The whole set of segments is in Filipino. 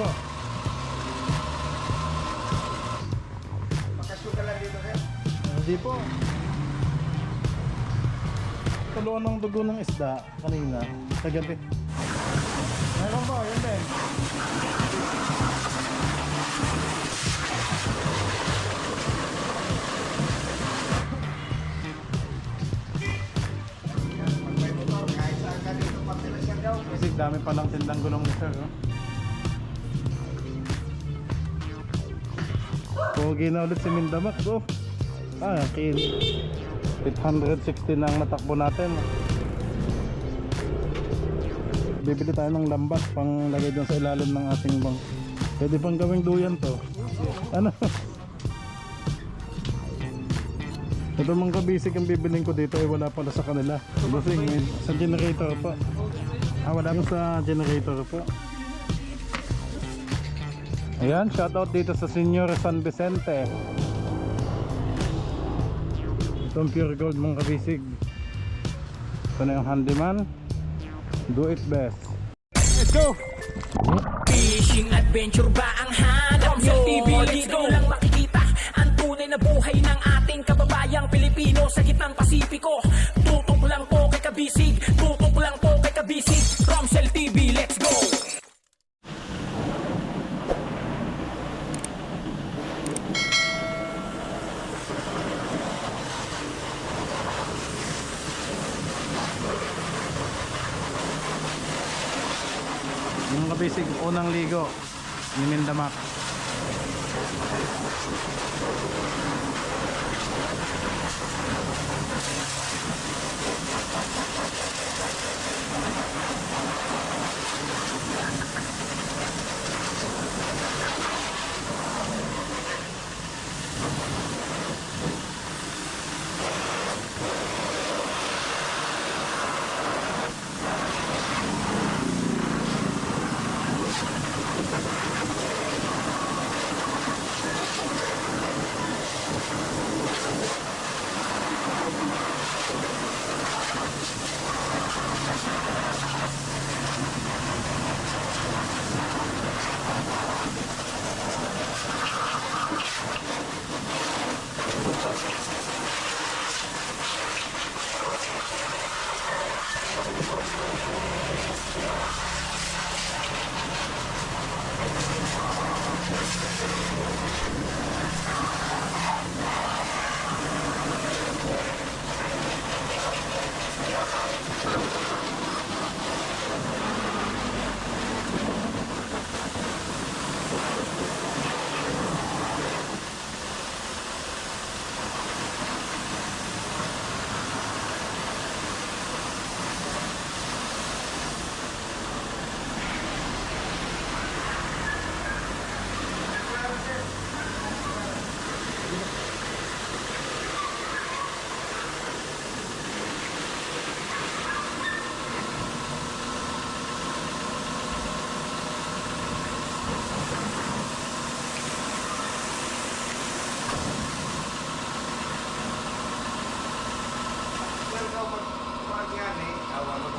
po. Makashoot ka lang dito, sir. Hindi po. Tuluan ng dugo ng isda kanina, kagabi. Meron po, yun din. Pag may motor, kahit saan ka dito, pagtila siya daw. Kasi dami palang tindang gulong ni sir. Oh. Pogi na ulit si Mindamak. Oh. Kin. 860 na ang natakbo natin. Bibili tayo ng lambat pang lagay doon sa ilalim ng ating bang. Pwede pang gawing duyan to. Ano? Ito mga kabisig ang bibiling ko dito ay wala pala sa kanila. Kasi sa generator po. Wala pa sa generator po. Ayan, shoutout dito sa Senior San Vicente. Itong pure gold mga kabisig. Ito na yung handyman. Do it best. Let's go! Fishing adventure ba ang hanap nyo? TV, dito lang makikita ang tunay na buhay ng ating kababayang Pilipino sa gitnang Pasipiko. Tutok lang po kay kabisig, tutok lang po kay kabisig. Romsel TV, let's go! Yung kabisig, unang ligo ni Mindamak.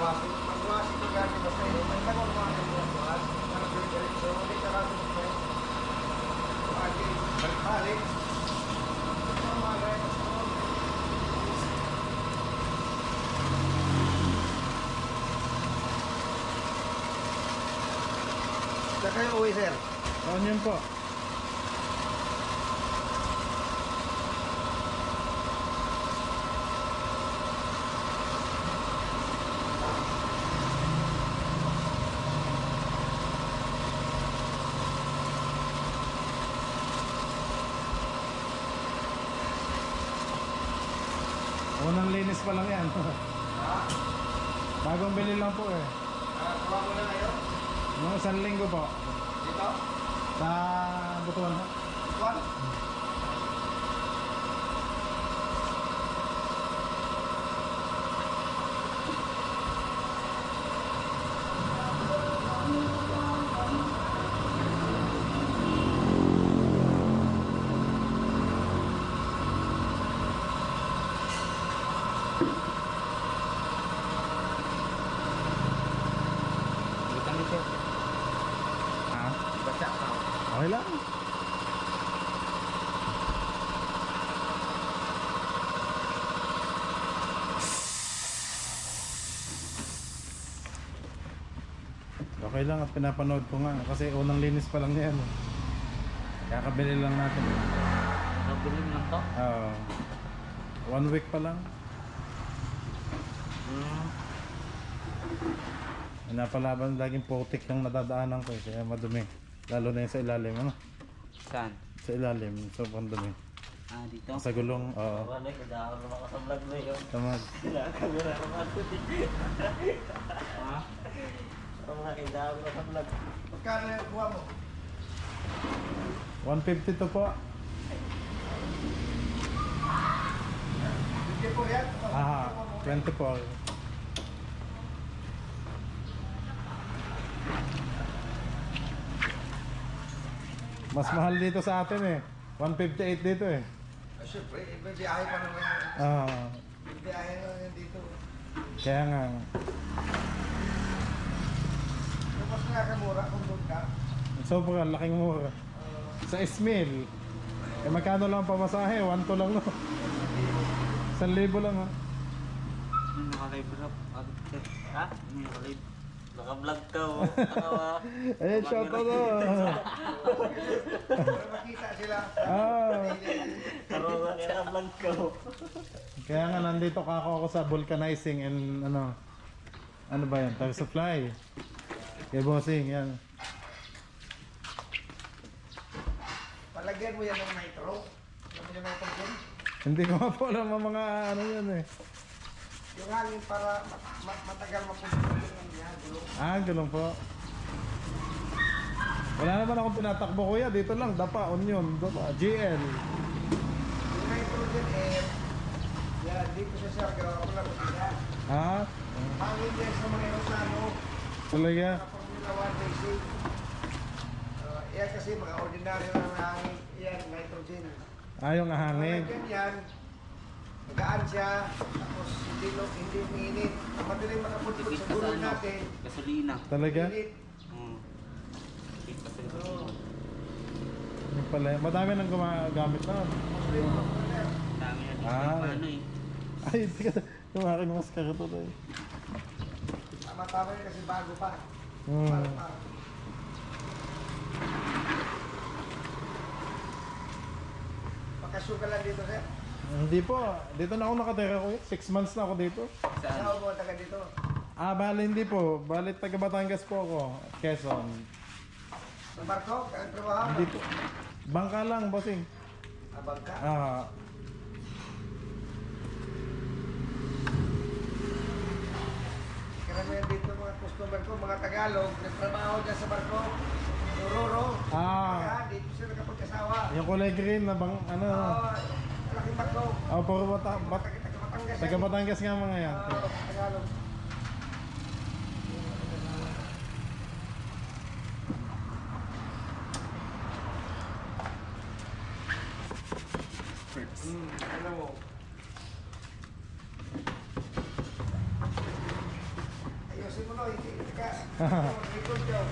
Magwasi ko gani basta yun. May tanong mga nagbuwan. Parang diretso. Hindi ka lang ito. Pagi, balik-balik. Saan kayo uwi, sir? Taon yun po. Unang linis pa lang yan. Bagong bili lang po eh. Kuha mo na kayo? Noong isang linggo po. Dito? Sa Butuan po. Kuhan? Okay lang. Okay lang at pinapanood ko nga kasi unang linis pa lang yan. Kakabili lang natin. Nabiling lang to. 1 week pa lang. Napalaban laging putik ng nadadaanan ko kaya madumi. Lalo na yung sa ilalim. Ano? Saan? Sa ilalim, sobrang dumi. Ah, dito? Sa gulong, oo. Wala, kailangan mo makasablog na yun. Tamad. Kailangan mo na makasablog. Ha? Kailangan mo makasablog. Magkano yung kuha mo? 150 to po. Hindi po yan. 20 po. Mas mahal dito sa atin eh. 158 dito eh. Siyempre, may biyahe pa naman yan. May biyahe naman yan dito. Kaya nga. Tapos nga kamura kung doon ka. Sobrang laking mura. Sa Ismail. Eh magkano lang pamasahe? 1 to lang no. 1,000 lang ha. Nakalive na. Ha? Nakalive. Naka-vlog ka mo. Nakawa. Ayan, shout out na. Para makita sila. Karoon ka naka-vlog ka mo. Kaya nga nandito ka ako sa vulcanizing and ano ba yan? Tire supply. Kaya bossing yan. Palagyan mo yan ng nitro. Alam mo yung nitro dyan? Hindi ko nga po alam ang mga ano yan eh. Yung hangin para matagal mapunta yung yan. Gulong po. Wala naman akong tinatakbo kuya. Dito lang, dapa, onion, dapa, GL. Yung nitrogen air, yan, dito sa Siargao, ako lang matila. Hangin yan sa mga aeroplano, Talaga? Formula 1 racing. Yan kasi mga ordinary na hangin, yan, nitrogen. Yung hangin. Palagyan yan, magaan siya, tapos hindi umiinit. Ang madaling makapunta sa gulong natin, Gasolina. Talaga? init. Hindi pa sa Oo. Yung pala. Madami nang gumagamit na. Dami na dito. Ah. Paano eh? Ay, hindi ka. Yung aking maskara to tayo. Tama-tama yun kasi bago pa. Hmm. Bago pa. Pakasyo ka lang dito, sir. Hindi po. Dito na ako nakatira ko. 6 months na ako dito. Saan mo taga dito? Bali hindi po. Bali taga Batangas po ako. Quezon. Sa barko? Kaya trabaho? Hindi po. Bangka lang, bossing. Abang ka? Karamihan dito mga customer ko, mga Tagalog, nagtrabaho dyan sa barko. Dororo. Kaya dito sila nakapagkasawa. Yung kulay green na bang, ano. Malaking barko. Puro Taga-Batangas. taga Batangas nga mga yan. Tagalog. Ano mo? Ayusin mo, Noy. Teka. Record daw.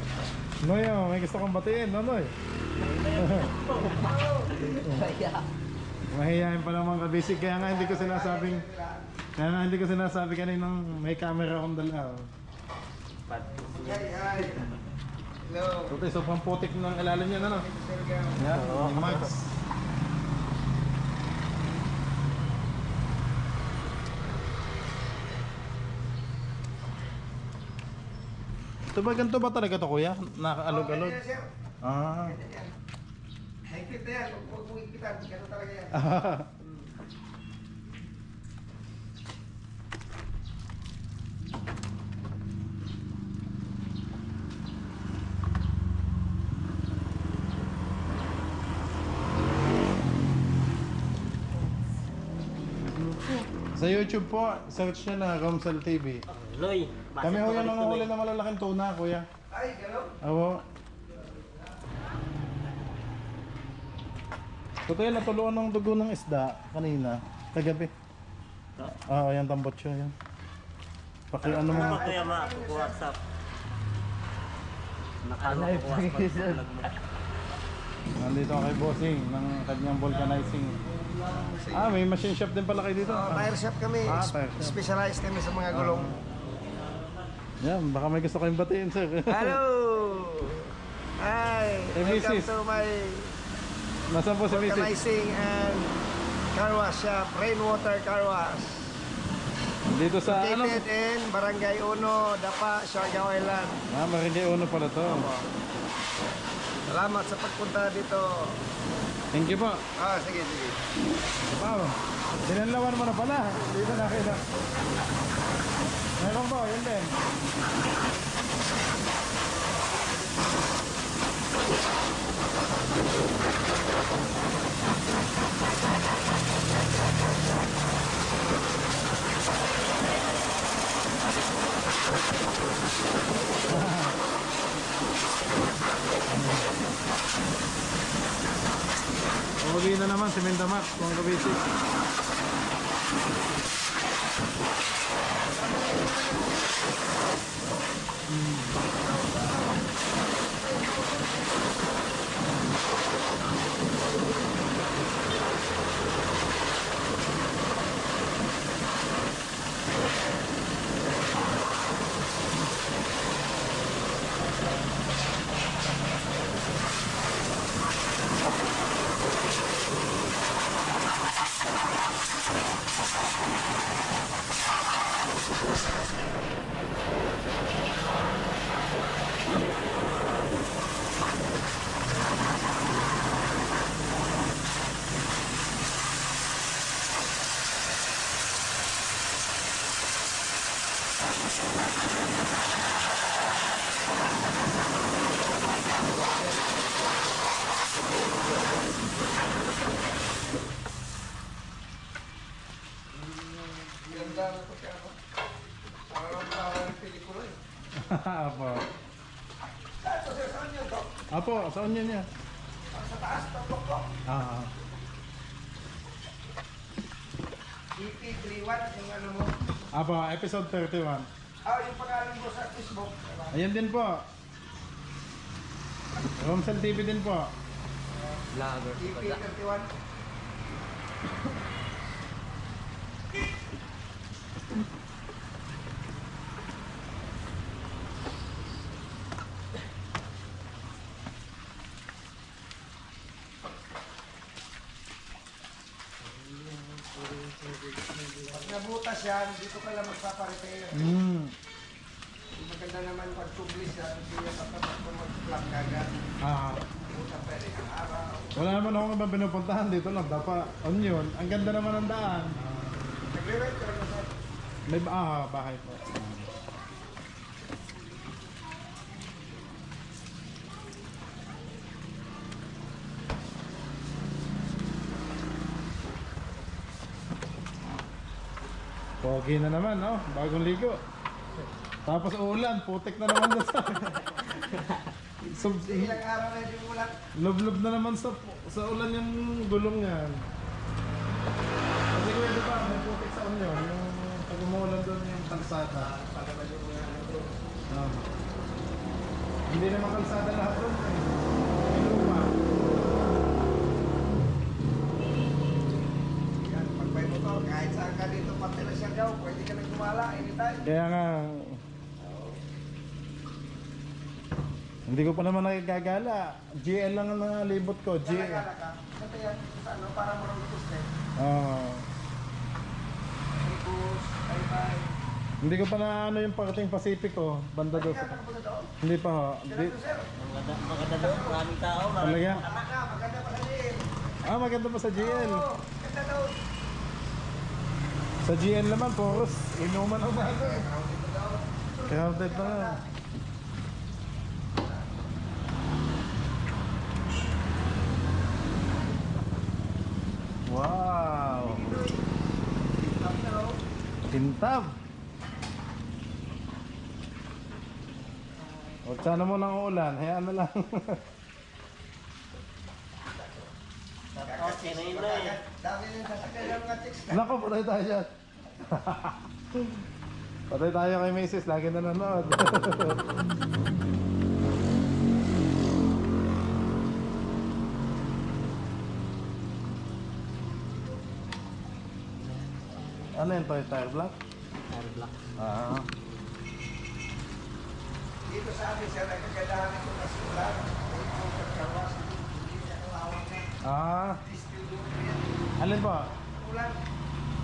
Noy, may gusto kong batiin, no, Noy? Mahihayin pa naman kabisig, kaya nga hindi ko sinasabi kaninang may camera akong dala. Hi. Hello. So, sobrang putik ng ilalim niya, ano? Yan, yung Max. Ito ba, ganito ba talaga to kuya? Nakaalog-alog? Ganyan, sir. Ganyan yan. Higpit na yan. Huwag mong ipitan. Ganun talaga yan. Sa YouTube po, search nyo na Romsel TV. Loy. Kami ho yung nanguhuli ng malalaking tuna, kuya. Ay, gano'n. Awo. Totoo yan, natuluan ng dugo ng isda kanina, kagabi. Yan tambot siya yan. Paki ano mo. Kaya ma, WhatsApp. Nakano ko WhatsApp. Nandito ako kay Bossing ng kanyang vulcanizing. May machine shop din pala kayo dito. Tire shop kami. Tire shop. Specialized kami sa mga gulong. Yan, baka may gusto kayong batiin, sir. Hello! Hi! Hey, Welcome Mrs. to my Nasaan po si Mrs.? vulcanizing and car wash shop, Rainwater Car Wash. Dito sa ano? Located in Barangay Uno, Dapa, Siargao Island. Maringay Uno pala to. Salamat sa pagpunta dito. Thank you po. Sige. Wow. Dinanlawan mo na pala. Dito nakita. Meron po, yun din. Uwi na naman si Mendamat, mga kabisik. Ganda na ito kaya ako. Parang pelikula eh. Apo. Ito sir, saan yun to? Apo, saan yun niya? Sa taas, tablok ko. EP31, yung ano mo. Apo, episode 31. Yung pangalan mo sa Facebook. Ayan din po. Romsel TV din po. Vlogger. EP31. Pag nabutas yan, dito ka lang magpaparepair. Maganda naman pag tublis yan, hindi yan tapos kung mag-plug kagad. Butas pa rin ang araw. Wala naman akong ibang pinupuntahan dito lang. Dapat Onion. Ang ganda naman ng daan. Nagre-rent ka na sir. May bahay po. Pogi na naman, no? Bagong ligo. Tapos ulan, putik na naman doon sa... Ilang araw na yung ulan. Lublob na naman sa ulan yung gulong yan. Kasi kuya, di ba, may putik sa Onion. Yung pag umuulan doon yung kalsada. Hindi naman kalsada lahat doon. May lupa. Yan, pag may motor, kahit saan ka dito pati na siya daw, pwede ka nang gumala anytime. Kaya nga, hindi ko pa naman nakikagala. GL lang ang nalibot ko. GL. Nalagala ka. Kasi yan, sa ano, para maruntos na eh. Oo. Bus, bye-bye. Hindi ko pa na ano yung pagdating Pacifico. Banda doon. Kaya nakapunta doon. Hindi pa ho. Sila to sir. Maganda doon. Maraming tao. Talaga? Tama ka, maganda pa na din. Maganda pa sa GL. Oo, ganda doon. Sa GL naman, poros. Inuman ang mga doon. Crowded na nga. Wow! Tintab! O sana mo ng ulan, hayaan na lang. Dami nang sasakay ng mga chicks. Nako, patay tayo dyan. Patay tayo kay Macy's, lagi na nanonood. Ano yun to? Tire block? Tire block. Ah. Dito sa amin, siya nagkagadahan ito na sulat. Ito pagkawas. Hindi niya kalawang na. Ah. Distributor. Alin po? Ulan.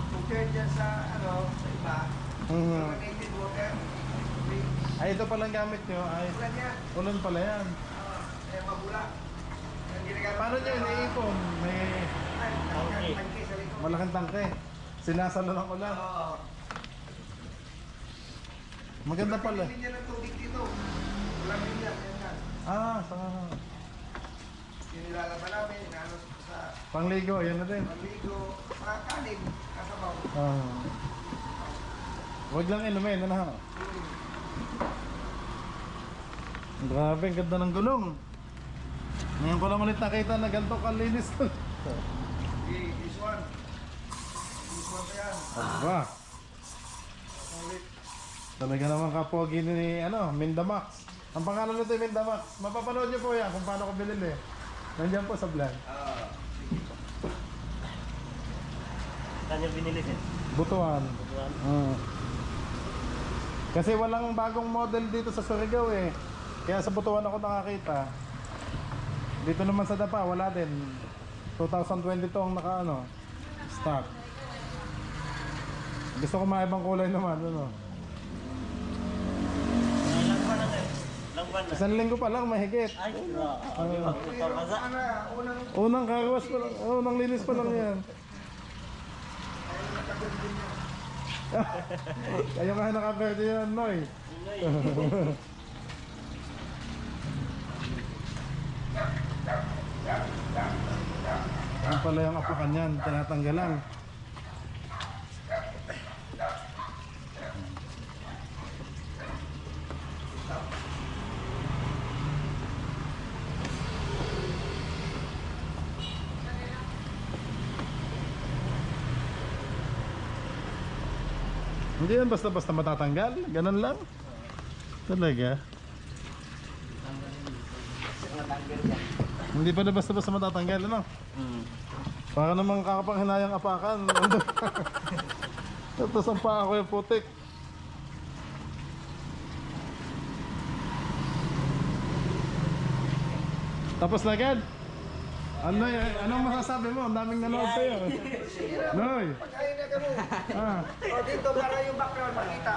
Compared dyan sa, sa iba. Chlorinated water. Ay, ito palang gamit nyo. Ay, Ulan yan. ulan pala yan. Kaya mabula. Ang ginagamit Paano nyo iniipon? May Ay, tangke sa likod. malaking tangke. Sinasalo ng ulan. Oo. Maganda pala. Hindi niya ng tubig dito. Ulan din yan. Yan yan. Ah, sa Yung nilalaban namin, inaano sa pangligo, yan na din. maligo, mga kanin, kasabaw. Ah. Huwag lang inumin, ano? Grabe, ang ganda ng gulong. Ngayon ko lang ulit nakita na ganito kalinis. Okay, this one. This one pa yan. Aba, Ulit. talaga naman kapogi ni Mindamax. Ang pangalan nito ay Mindamax. Mapapanood niyo po yan kung paano ko binili. Nandiyan po sa vlog. Saan yung binili sir? Butuan. Butuan. Kasi walang bagong model dito sa Surigao eh. Kaya sa Butuan ako nakakita. Dito naman sa Dapa, wala din. 2022 ang stock. Gusto ko maibang kulay naman, Lang ba na sir? Lang ba na? Isang linggo pa lang, mahigit. Ay, grabe. Magpapasa. Unang Unang karwas pa lang, unang linis pa lang yan. Kayo nga nakaperde yan, Noy. Ano pala yung apakan yan, tinatanggalan. Hindi yan basta-basta matatanggal, ganun lang. Talaga. Hindi pa na basta-basta matatanggal, ano? Para namang kakapanghinayang apakan. Tapos ang paa ko yung putik. Tapos na agad? Anong masasabi mo? Ang daming nanood sa'yo. Noy! pagkain na ka mo. Ah, Dito para yung background makita.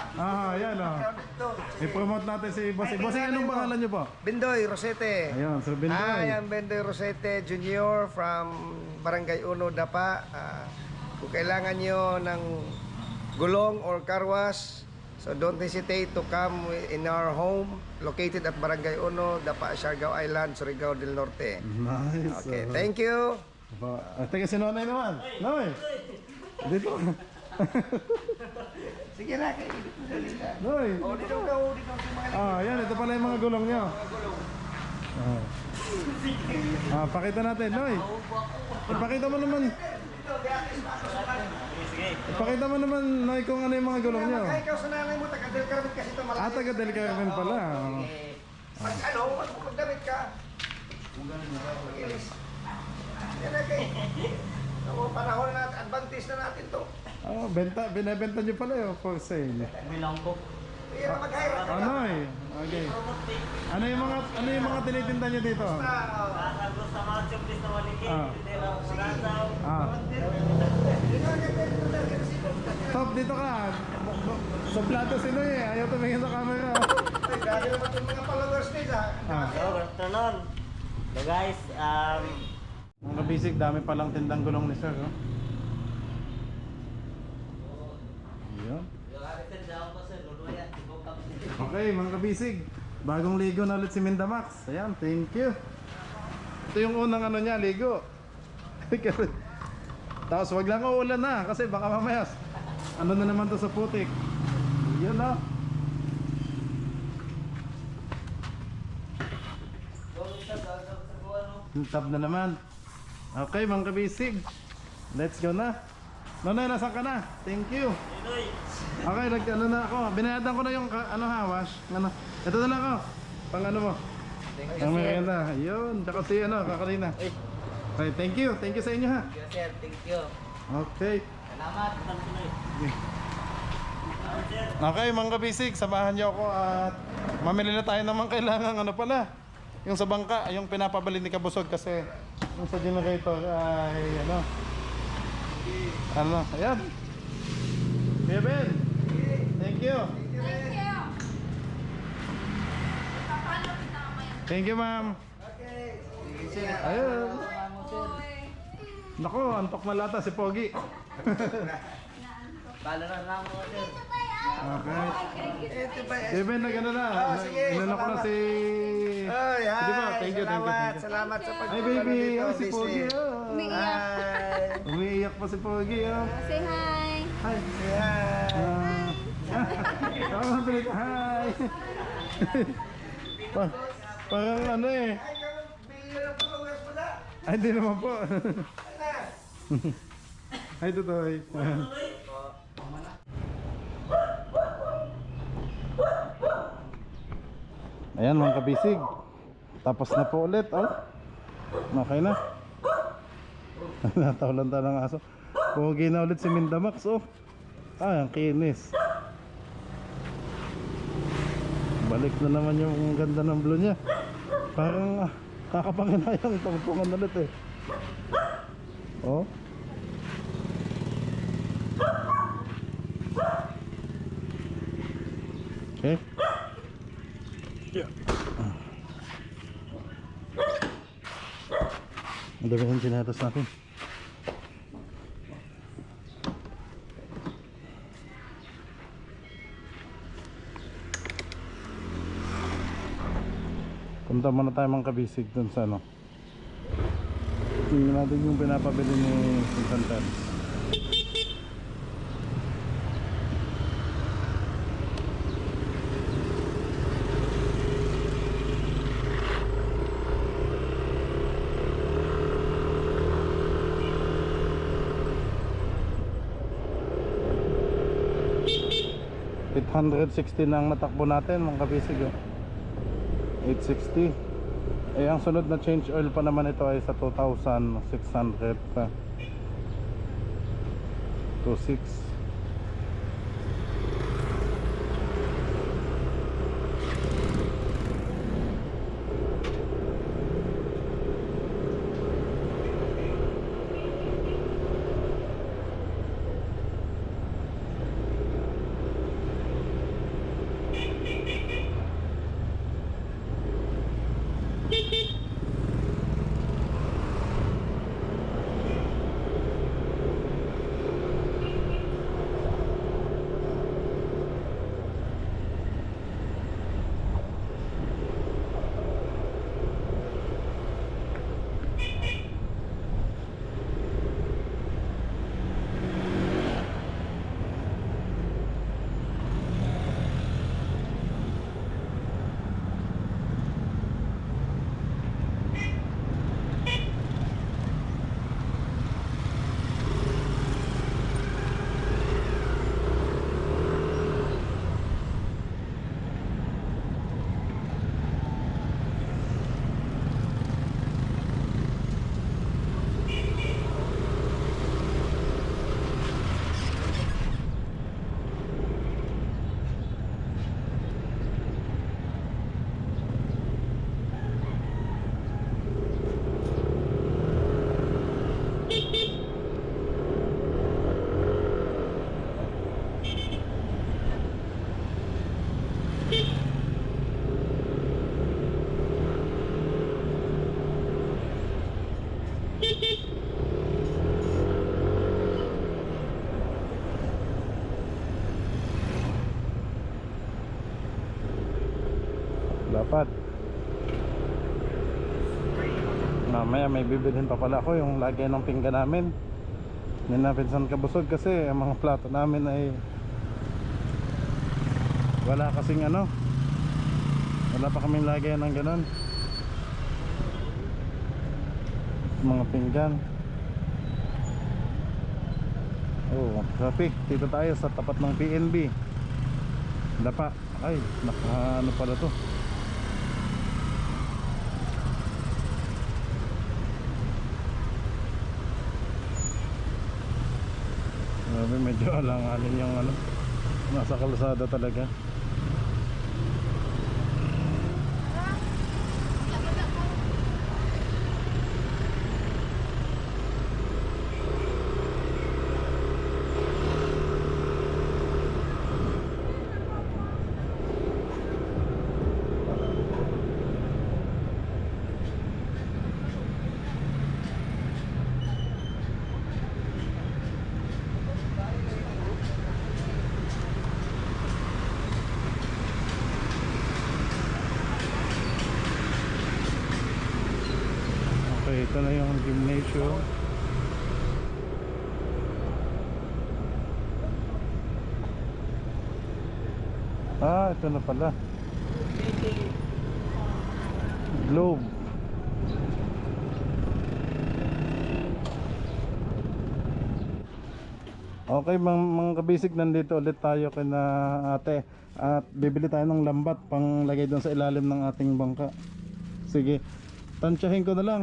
yan o. Background dito. I-promote natin si Bossing. Bossing, anong pangalan niyo po? Bendoy Rosete. Ayun, Sir Bindoy. Yan Bendoy Rosete Junior from Barangay Uno, Dapa. Kung kailangan nyo ng gulong or car wash, so don't hesitate to come in our home located at Barangay Uno, Dapa, Siargao Island, Surigao del Norte. Nice. Okay, thank you. Teka, si Nonoy naman. Noy! Dito. Sige na, kayo dito dali na. Noy! Dito ka, dito sa mga Yan. Ito pala yung mga gulong nyo. gulong. Pakita natin, Noy. Ipakita mo naman. Sige. Ipakita mo naman, Noy, kung ano yung mga gulong nyo. Kaya ikaw sa nanay mo, taga-Del Carmen kasi ito malaki. Taga Del Carmen pala. Pag magdamit ka. Mag-ilis. Yan na kayo. Ako, panahon na, advantage na natin to. Binibenta nyo pala yun for sale. Bilang ko. Yan na mag-hire. Noy. Okay. Ano yung mga tinitinda nyo dito? Sasagot sa mga chuplis na maliki. Hindi lang murasaw. Top, dito ka. Sa plato si Noy eh. Ayaw tumingin sa camera. Dahil naman itong mga followers nila. So, good afternoon. So guys, Mga kabisig, dami palang tindang gulong ni Sir. Oh. Yun. Okay, mga kabisig. Bagong ligo na ulit si Mindamax. Ayan, thank you. Ito yung unang niya, ligo. Tapos wag lang uulan na kasi baka mamaya ano na naman to sa putik. Yun na. Tab na naman. Okay, mga kabisig. Let's go na. Nonoy, nasan ka na? Thank you. Okay, na ako. Binayadan ko na yung hawash. Ito na lang ako. Pang ano mo? Ang merienda. Ayun, tsaka si kakalina. Okay, thank you. Thank you sa inyo ha. sir, thank you. Okay. Salamat. Okay, mga kabisig, samahan niyo ako at mamili na tayo naman kailangan ano pala. Yung sa bangka, yung pinapabili ni Kabusog kasi yung sa generator ay ayan. Kuya Ben, thank you. Thank you, ma'am. Ayun. Nako, antok na lata si Pogi. Balaran lang mo, sir. Okay. Ito ba? Even na gano'n na. Sige, Inano ko na salamat. si... Ay, Di ba? Thank you. Salamat sa Ay, pagpunta baby. dito, Oh, si Pogi. Disney. Oh. Hi. Umiiyak pa si Pogi. Oh. Say hi. Hi. Hi. Parang pilit. Hi. Parang ano eh. Ay, hindi naman po. Ay, totoo. Ayan mga kabisig. Tapos na po ulit, oh. Okay na. Natawlan tayo ng aso. Pogi na ulit si Mindamax, oh. Ah, ang kinis. Balik na naman yung ganda ng blue niya. Parang kakapanginayang tungtungan ulit eh. Oh. Okay. Ang dami yung sinatas natin. Punta muna tayo mga kabisig dun sa ano. Tingnan natin yung pinapabili ni Santan. $860 na ang natakbo natin mga kabisig, oh. 860. Eh ang sunod na change oil pa naman ito ay sa 2,600 pa. 26. Dapat mamaya may bibilhin pa pala ako yung lagay ng pinggan namin. Ninapinsan Kabusog kasi ang mga plato namin ay wala kasing ano, wala pa kaming lagay ng ganon mga pinggan. Oh, traffic dito tayo sa tapat ng PNB. Dapa, ay naka ano pala to. Grabe medyo alanganin yung ano, nasa kalsada talaga. Okay, ito na yung gymnasium. Ah, ito na pala. Globe. Okay, mga kabisig, nandito ulit tayo kina ate. At bibili tayo ng lambat pang lagay doon sa ilalim ng ating bangka. Sige, tansyahin ko na lang.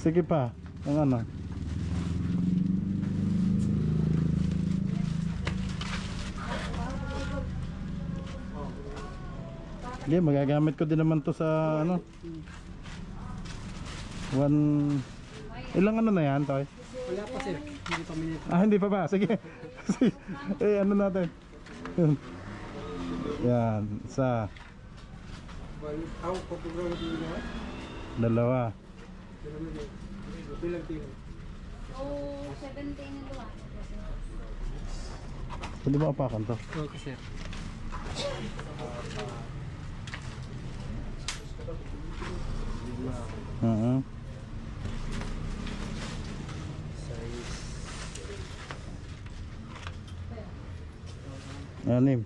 Sige pa, ang ano. Hindi, magagamit ko din naman to sa ano. Ilang ano na yan, Toy? Wala pa sir, hindi pa minute. Ah, hindi pa ba? Sige. Sige. Ano natin? Yan, isa, Ako, photographer din na. dalawa. Bilang tingin. Oh, 17 na luwa. Pwede ba apakan to? Okay sir. Anim.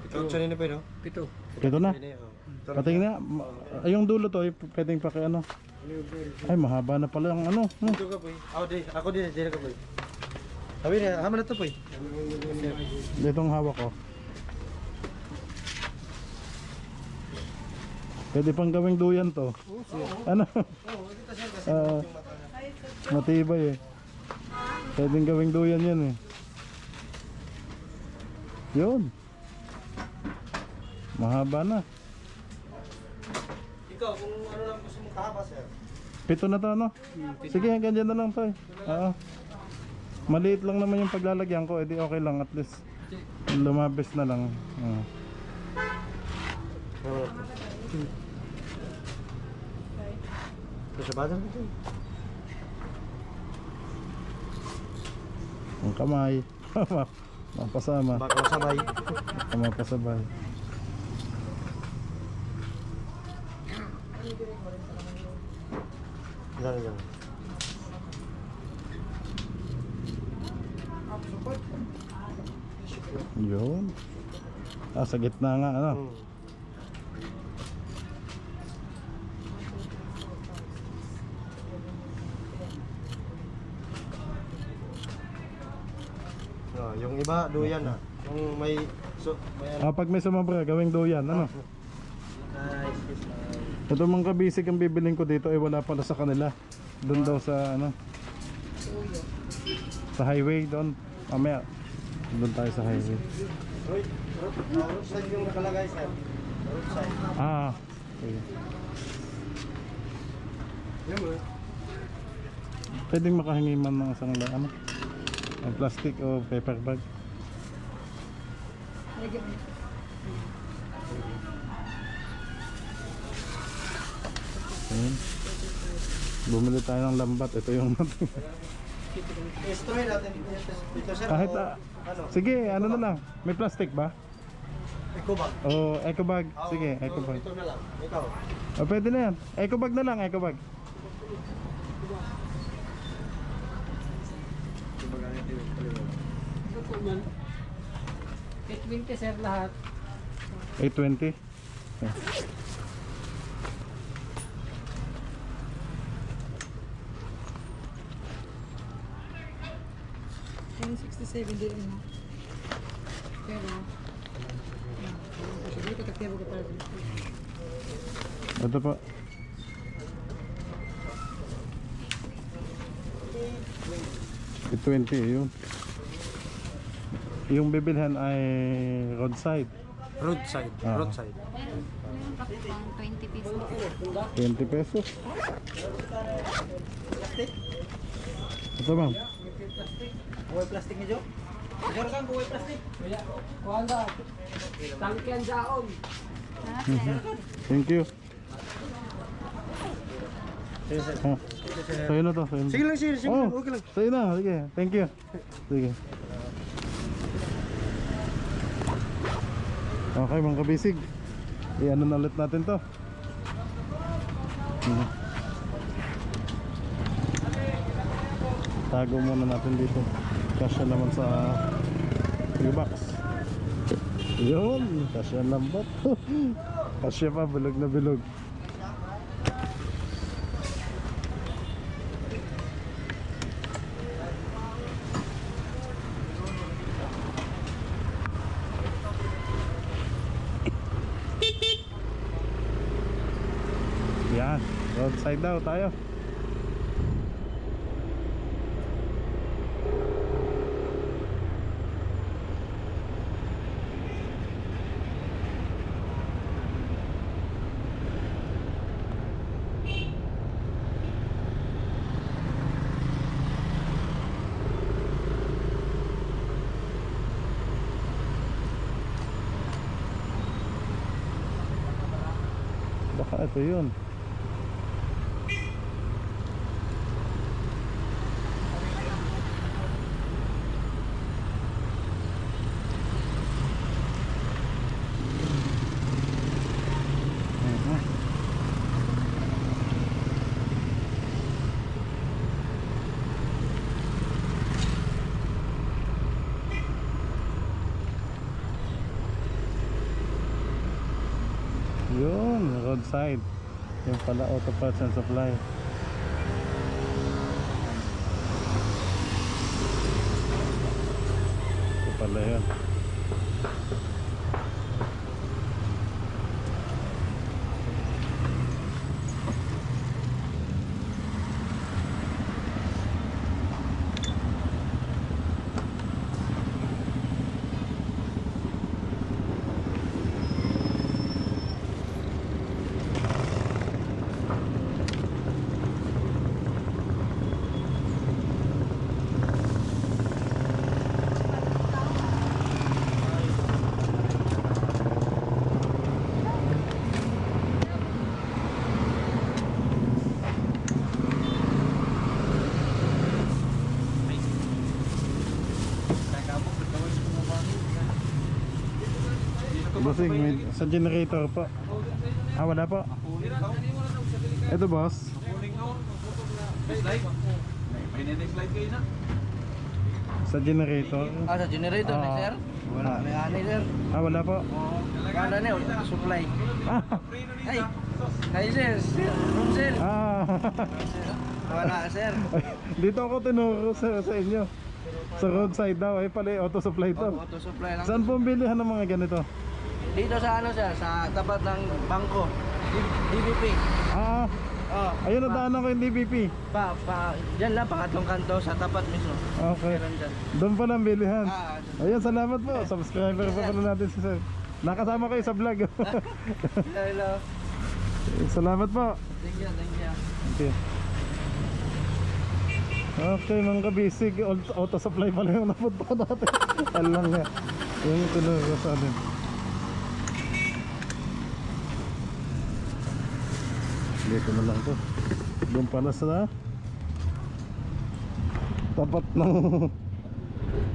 Ito na pa no? Pito. Ito na. Patingin na. Yung dulo to, pwedeng paki ano. Ay, mahaba na pala ang ano. Ito ka po. Ako din, ka po. Sabi na, hama na to po. Itong hawak ko. Pwede pang gawing duyan to. Ano? Matibay eh. Pwedeng gawing duyan yan eh. Yun. Mahaba na. Ikaw, kung ano lang gusto mong kahaba, sir. Pito na to ano? Sige, ganyan na lang to eh. Oo. Maliit lang naman yung paglalagyan ko, edi okay lang, at least lumabis na lang. Kasabada na ito. Ang kamay. Mapasama. Baka masabay. Mapasabay. Yan. Yun. Ah, sa gitna nga ano. Yung iba, duyan na. Yung may... Ah, pag may sumabra, gawing duyan, ano? Nice. Ito mga kabisig ang bibiling ko dito ay wala pala sa kanila. Doon daw sa ano? Sa highway doon. Mamaya doon tayo sa highway. Roadside yung nakalagay, sir. Roadside. Ah. Okay. Pwedeng makahingi man ng isang ano? Ang plastic o paper bag. Ayan. Bumili tayo ng lambat. Ito yung Destroy natin dito, sir. kahit ano? sige, ano na lang. May plastic ba? Eco bag. O eco bag. Sige, eco bag. Ito na lang. Ikaw. O pwede na yan. Eco bag na lang, eco bag. Ito po man. 820 sir lahat. 820. Okay. Yung 67 din mo. Pero, dito kaktibo ko para dito. Ito po. 820 yun. Yung bibilhan ay roadside. Roadside. Ah. Roadside. Meron pa pang 20 pesos. 20 pesos. Ito bang? Buhay plastic ni Jo. Jar kan buhay plastic. Wala. Tangkian jaon. Sarap sir. Thank you. Oh. Sa'yo na to. Sa'yo na. Sige lang sir, sige Oh, lang, okay lang. sa'yo na. Sige. Thank you. Sige. Okay mga kabisig. I-ano na ulit natin to. Tago muna natin dito. Kasya naman sa U-box. Yun. Kasya lambat. Kasya pa. Bilog na bilog. Yan, roadside daw tayo. Baka ito yun. Yun, roadside. Yung pala auto parts and supply. Ito pala yun. Bossing, sa generator po. Ah, wala po. Ito boss. Sa generator. Sa generator ni sir? Wala may ani sir. Ah, wala po. Wala na supply. Ah, Ay. Ay sir, room sir. ah. Wala sir. Dito ako tinuro sa inyo. Sa roadside daw, ay pala auto supply to. Auto supply lang. Saan po ang bilihan ng mga ganito? Dito sa ano sir, sa tapat ng bangko. DBP. Ah, Oh. ayun nadaanan ko yung DBP. Diyan lang pangatlong kanto sa tapat mismo. Okay. Meron dyan. Doon pala ang bilihan. Ah, Ayun, salamat po. Subscriber pa pala natin si Sir. Nakasama kayo sa vlog. hello. Salamat po. Thank you, thank you. Okay. Okay, mga kabisig, auto supply pala yung napunta natin. Alam nga. Yung tinuro sa atin. Dito na lang to. Doon pala sa tapat ng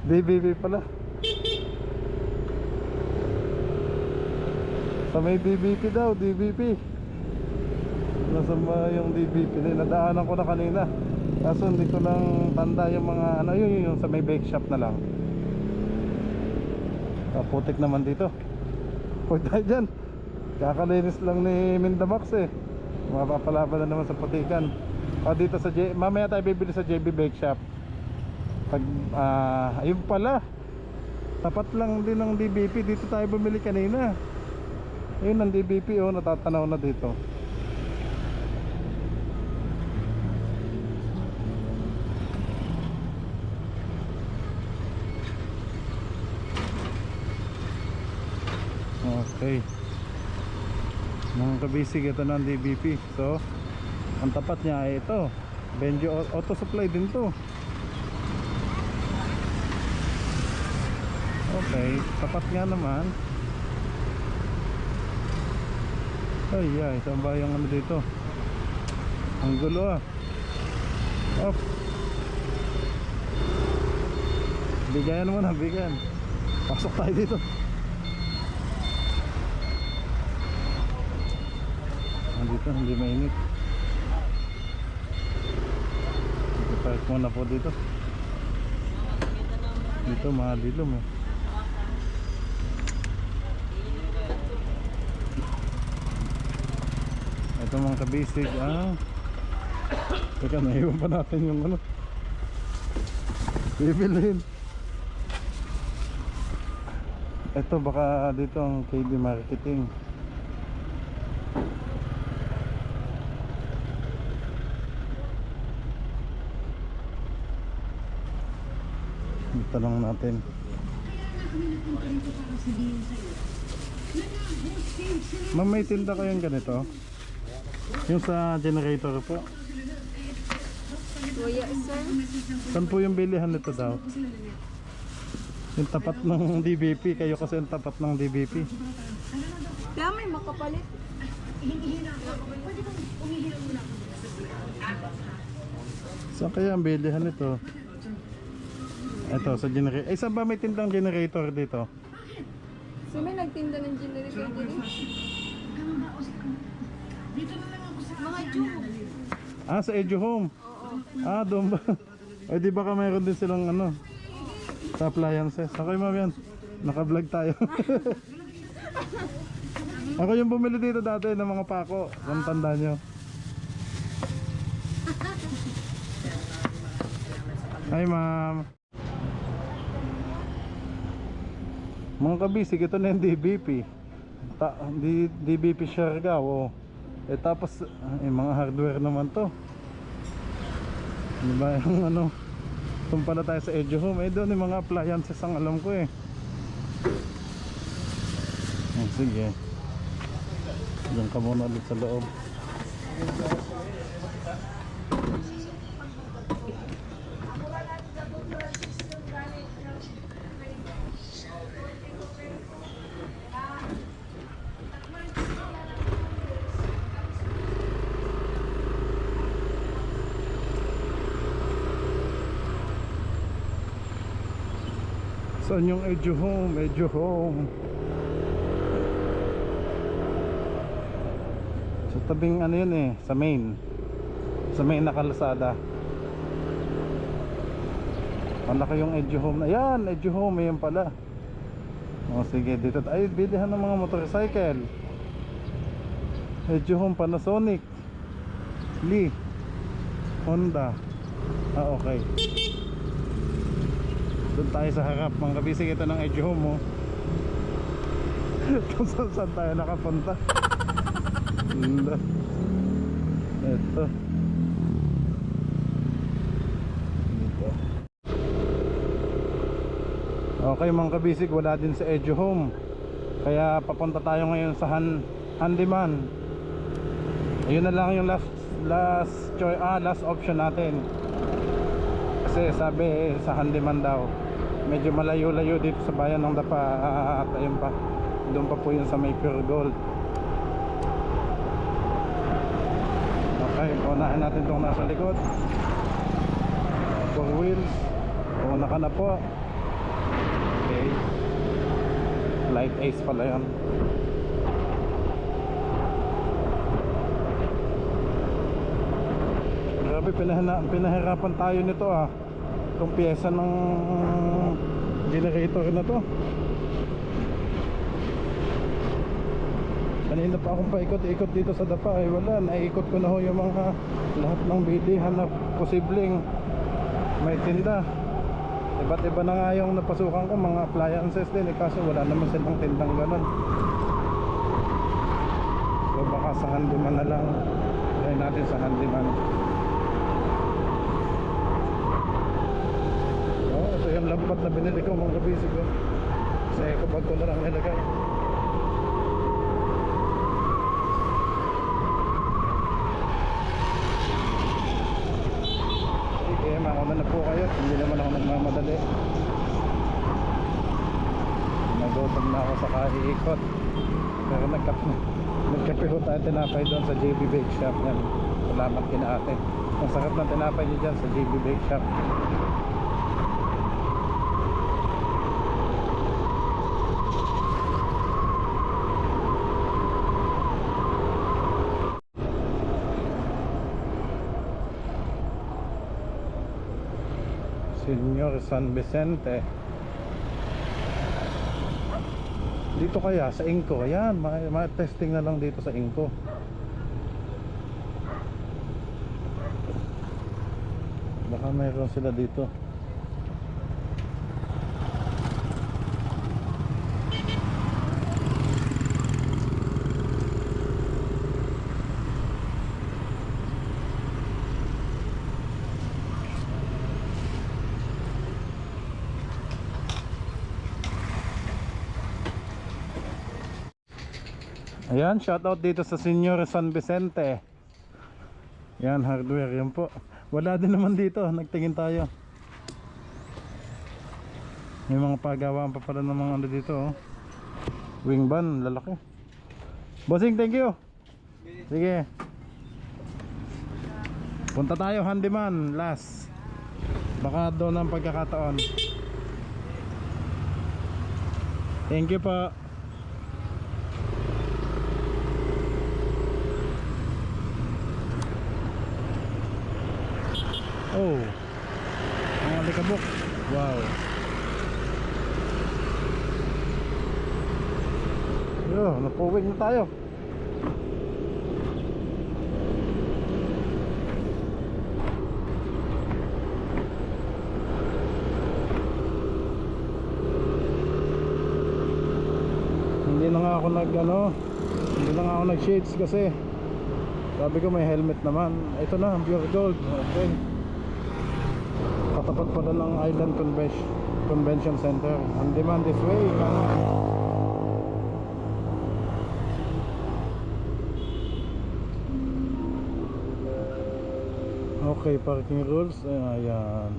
DBP pala. Sa may DBP daw, DBP. Nasa ba yung DBP? Nadaanan ko na kanina. Kaso hindi ko lang tanda yung mga ano yung sa may bake shop na lang. Putik naman dito. Huwag tayo dyan. Kakalinis lang ni Mindamax eh. Mapapalaban na naman sa putikan. O dito sa mamaya tayo bibili sa JB Bake Shop. Pag ayun pala. Tapat lang din ng DBP. Dito tayo bumili kanina. Ayun ang DBP oh, natatanaw na dito. Okay. Mga kabisig, ito na ang DBP. So, ang tapat niya ay ito. Benjo Auto Supply din to. Okay, tapat nga naman. Ay, saan ba yung ano dito? Ang gulo ah. Op. Bigayan mo na, bigayan. Pasok tayo dito. Dito, hindi mainit. Park muna po dito. Dito mahadilom eh. Ito mga kabisig. Teka, naiwan pa natin yung ano. Bibilhin. Ito baka dito ang KB Marketing. Tanong natin. Ma'am, may tinda kayong ganito? Yung sa generator po? Kuya, sir. Saan po yung bilihan nito daw? Yung tapat ng DBP. Kayo kasi yung tapat ng DBP. Kaya may makapalit. Saan kaya ang bilihan nito? Ito sa generator. Eh, saan ba may tindang generator dito? So may nagtinda ng generator din. Mga June. Sa Edu Home. Doon ba? Eh, di baka mayroon din silang ano, sa appliances. Okay, ma'am, yan. Naka-vlog tayo. Ako yung bumili dito dati ng mga pako. Kung tanda nyo. Hi, ma'am. Mga kabisig, ito na yung DBP. DBP Siargao. Eh tapos, mga hardware naman to. Diba yung ano, tumpa na tayo sa Edu Home. Eh doon yung mga appliances ang alam ko eh. Sige. Diyan ka muna ulit sa loob. Saan yung Edu Home? Edu Home. So tabing ano yun eh, sa main. Sa main na kalsada. Malaki yung Edu Home. Ayan, Edu Home, ayan pala. O sige, dito ay bilihan ng mga motorcycle. Edu Home, Panasonic, Lee, Honda. Okay. Doon tayo sa harap mga kabisig. Ito ng Edu Home kung saan tayo nakapunta. Ito dito. Okay mga kabisig, wala din sa Edu Home. Kaya papunta tayo ngayon sa Handyman. Ayun na lang yung last option natin. Kasi sabi sa Handyman daw medyo malayo-layo dito sa bayan ng Dapa. At ayun pa, doon pa po yun sa may Pure Gold. Okay, unahin natin itong nasa likod. 4 wheels. Una ka na po. Okay, light ace pala yun. Grabe, pinahirapan tayo nito itong pyesa ng generator na to. Kanina pa akong paikot-ikot dito sa Dapa. Wala, naiikot ko na ho yung mga lahat ng bilihan na posibleng may tinda. Iba't iba na nga yung napasukan ko, mga appliances din kaso wala naman silang tindang ganun. So baka sa Handyman na lang. Try natin sa Handyman. Ito yung lampat na binili ko mga kabisig. Sa eco bag ko na lang nilagay. Hindi naman ako nagmamadali. Nagutom na ako sa kaiikot. Pero nagkape ho tayo tinapay doon sa JB Bake Shop. Yan, salamat kina ate. Ang sarap ng tinapay niyo dyan sa JB Bake Shop. Señor San Vicente. Dito kaya sa Inco. Ayan, ma-testing na lang dito sa Inco. Baka mayroon sila dito. Ayan, shoutout dito sa Señor San Vicente. Yan, hardware, yan po. Wala din naman dito, nagtingin tayo. May mga pagawaan pa pala ng mga ano dito, oh. Wing van, lalaki. Bossing, thank you. Sige. Punta tayo, handyman, last. Baka doon ang pagkakataon. Thank you po. Oh, mga alikabok. Wow. Yo, napuwing na tayo. Hindi na nga ako hindi na nga ako nag shades kasi sabi ko may helmet naman. Ito na, pure gold. Okay. Katapat pala ng Island Convention Center. On demand this way. Okay, parking rules. Ayan.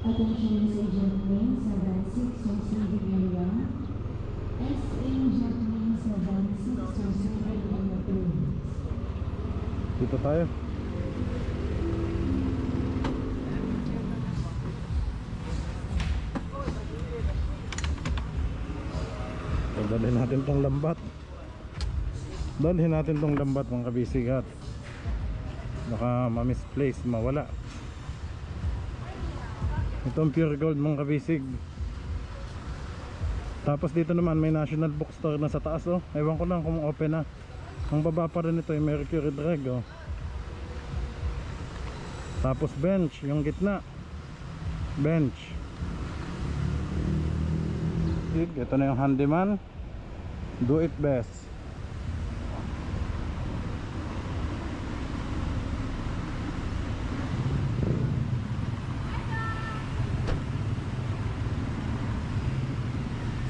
Attention sa gentlemen sa van 6 receiving area. SA gentlemen sa van 6 receiving area please. Dito tayo. Dalhin natin tong lambat. Dalhin natin tong lambat mga kabisigat. Baka ma-misplace, mawala. Itong pure gold mga kabisig. Tapos dito naman may National Bookstore na sa taas, oh. Ewan ko lang kung open na. Ang baba pa rin ito ay Mercury Drag, oh. Tapos bench, yung gitna. Bench. Ito na yung handyman. Do it best.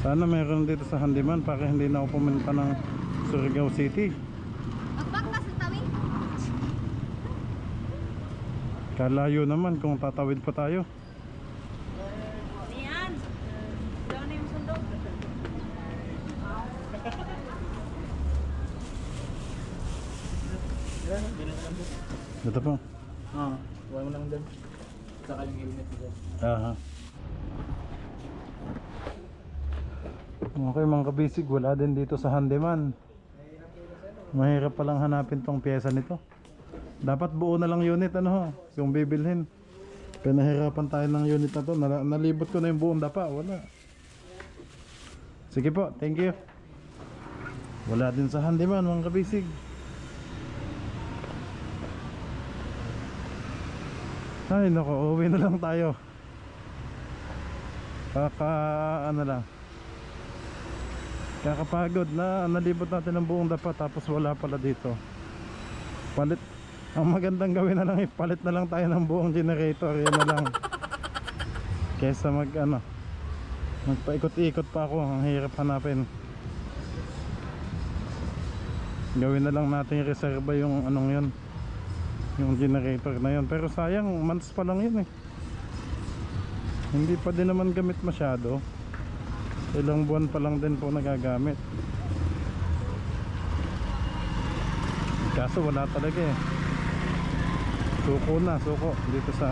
Sana mayroon dito sa handyman para hindi na ako pumunta ng Surigao City. Magbak ka sa tawid. Kalayo naman kung tatawid pa tayo. Niyan. Doon na yung sundok. Dito po. Huwag mo lang dyan. Saka yung helmet mo dyan. Aha. Okay mga kabisig, wala din dito sa handyman. Mahirap palang hanapin tong pyesa nito. Dapat buo na lang unit ano ho, yung bibilhin. Pinahirapan tayo ng unit na to. Nalibot ko na yung buong dapa, wala. Sige po, thank you. Wala din sa handyman mga kabisig. Ay nako, uwi na lang tayo. Kakapagod na nalibot natin ang buong dapa tapos wala pala dito. Palit. Ang magandang gawin na lang ipalit na lang tayo ng buong generator. Yan na lang. Kesa magpaikot-ikot pa ako. Ang hirap hanapin. Gawin na lang natin yung reserva yung anong yun, yung generator na yun. Pero sayang, months pa lang yun eh. Hindi pa din naman gamit masyado. Ilang buwan pa lang din po nagagamit. Kaso wala talaga eh. Suko dito sa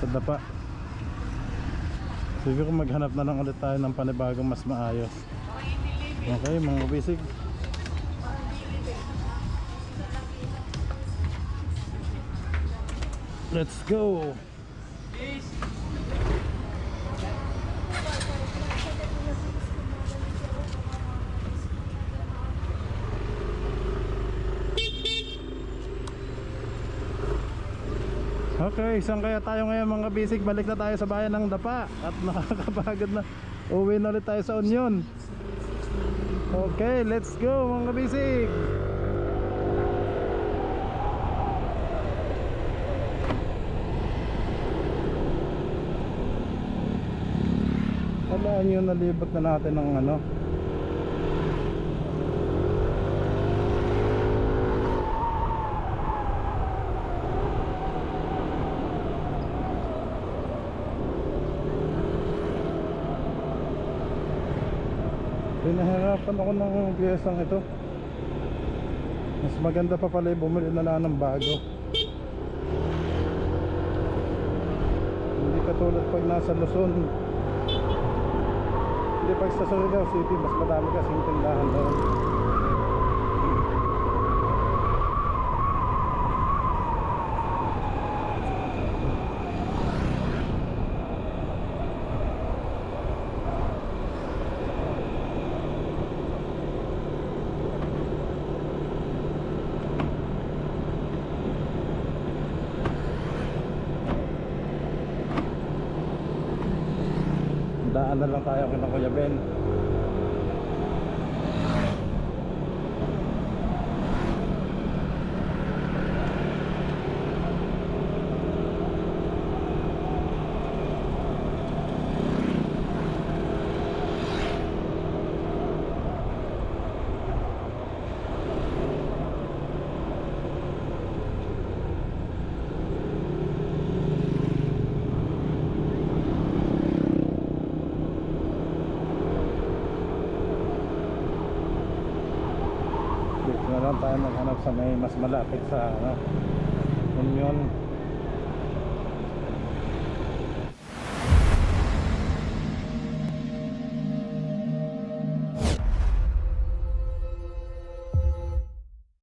dapa. Siguro maghanap na lang ulit tayo ng panibagong mas maayos. Okay mga kabisig. Let's go. Okay, saan kaya tayo ngayon mga bisig? Balik na tayo sa bayan ng Dapa. At nakakapagod na. Uwi na ulit tayo sa Union. Okay, let's go mga bisig. Alaan nyo, nalibot na natin ng ano. Pinahirapan ako ng piyesang ito. Mas maganda pa pala bumili na lang ng bago. Hindi katulad pag nasa Luzon. Hindi pag sa Surigao City, mas madami kasing tindahan doon. Daan na lang tayo kina Kuya Ben. Dito na lang tayo maghanap sa may mas malapit sa Union.